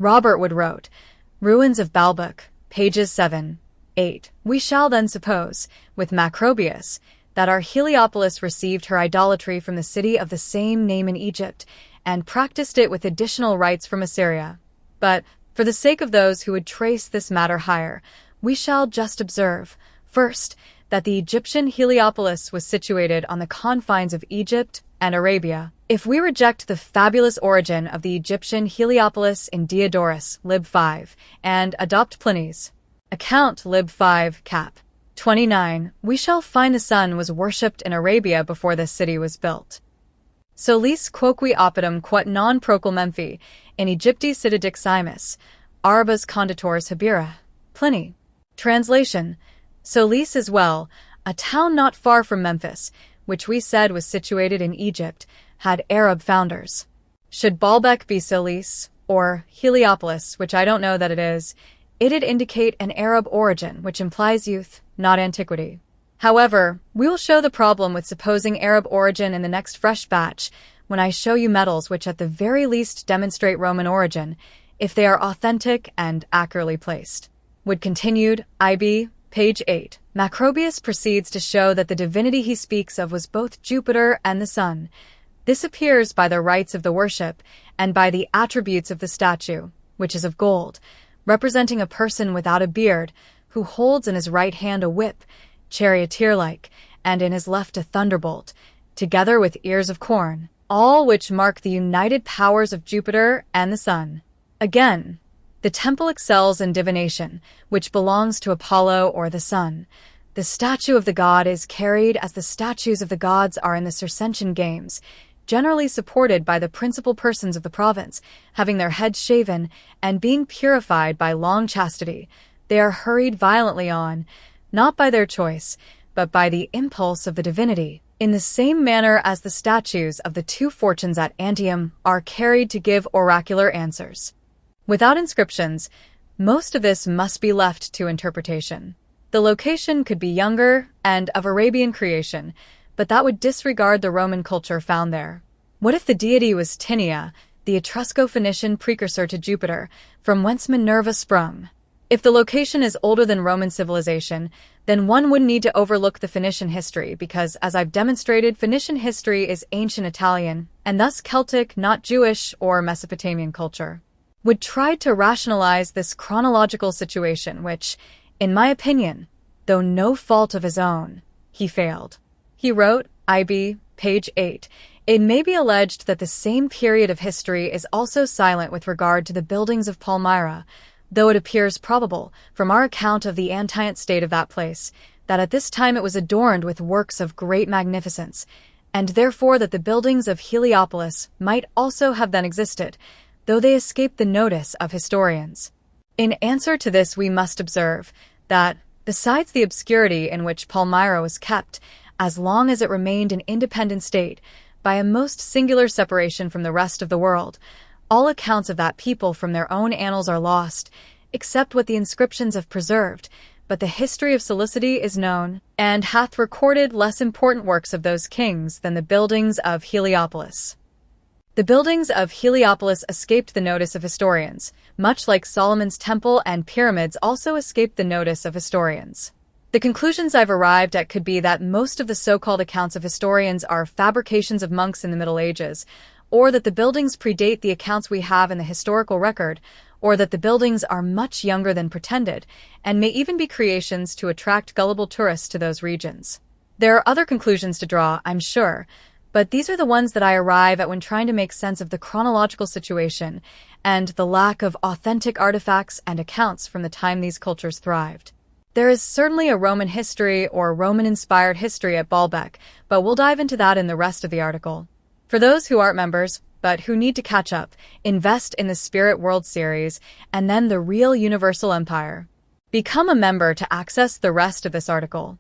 Robert Wood wrote, Ruins of Baalbek, pages 7, 8. We shall then suppose, with Macrobius, that our Heliopolis received her idolatry from the city of the same name in Egypt, and practiced it with additional rites from Assyria. But, for the sake of those who would trace this matter higher, we shall just observe, first, that the Egyptian Heliopolis was situated on the confines of Egypt and Arabia. If we reject the fabulous origin of the Egyptian Heliopolis in Diodorus, Lib 5, and adopt Pliny's account, Lib 5, cap. 29, we shall find the sun was worshipped in Arabia before this city was built. Solis quoque oppidum quod non procul Memphi, in Egypti Citadiximus, Arabas conditors Habira. Pliny. Translation. Solis is well, a town not far from Memphis, which we said was situated in Egypt, had Arab founders. Should Baalbek be Solis, or Heliopolis, which I don't know that it is, it'd indicate an Arab origin, which implies youth, not antiquity. However, we will show the problem with supposing Arab origin in the next fresh batch, when I show you metals which at the very least demonstrate Roman origin, if they are authentic and accurately placed. Wood continued, IB, page 8. Macrobius proceeds to show that the divinity he speaks of was both Jupiter and the sun. This appears by the rites of the worship, and by the attributes of the statue, which is of gold, representing a person without a beard, who holds in his right hand a whip, charioteer-like, and in his left a thunderbolt, together with ears of corn, all which mark the united powers of Jupiter and the sun. Again, the temple excels in divination, which belongs to Apollo or the sun. The statue of the god is carried as the statues of the gods are in the Circensian games, generally supported by the principal persons of the province, having their heads shaven, and being purified by long chastity. They are hurried violently on, not by their choice, but by the impulse of the divinity, in the same manner as the statues of the two fortunes at Antium are carried to give oracular answers. Without inscriptions, most of this must be left to interpretation. The location could be younger and of Arabian creation, but that would disregard the Roman culture found there. What if the deity was Tinia, the Etrusco-Phoenician precursor to Jupiter, from whence Minerva sprung? If the location is older than Roman civilization, then one wouldn't need to overlook the Phoenician history because, as I've demonstrated, Phoenician history is ancient Italian, and thus Celtic, not Jewish or Mesopotamian culture. Wood tried to rationalize this chronological situation which, in my opinion, though no fault of his own, he failed. He wrote, IB, page 8, it may be alleged that the same period of history is also silent with regard to the buildings of Palmyra, though it appears probable, from our account of the antient state of that place, that at this time it was adorned with works of great magnificence, and therefore that the buildings of Heliopolis might also have then existed, though they escaped the notice of historians. In answer to this we must observe that, besides the obscurity in which Palmyra was kept, as long as it remained an independent state, by a most singular separation from the rest of the world, all accounts of that people from their own annals are lost, except what the inscriptions have preserved, but the history of Cilicia is known, and hath recorded less important works of those kings than the buildings of Heliopolis. The buildings of Heliopolis escaped the notice of historians, much like Solomon's temple and pyramids also escaped the notice of historians. The conclusions I've arrived at could be that most of the so-called accounts of historians are fabrications of monks in the Middle Ages, or that the buildings predate the accounts we have in the historical record, or that the buildings are much younger than pretended, and may even be creations to attract gullible tourists to those regions. There are other conclusions to draw, I'm sure, but these are the ones that I arrive at when trying to make sense of the chronological situation and the lack of authentic artifacts and accounts from the time these cultures thrived. There is certainly a Roman history or Roman-inspired history at Baalbek, but we'll dive into that in the rest of the article. For those who aren't members, but who need to catch up, invest in the Spirit World series and then the Real Universal Empire. Become a member to access the rest of this article.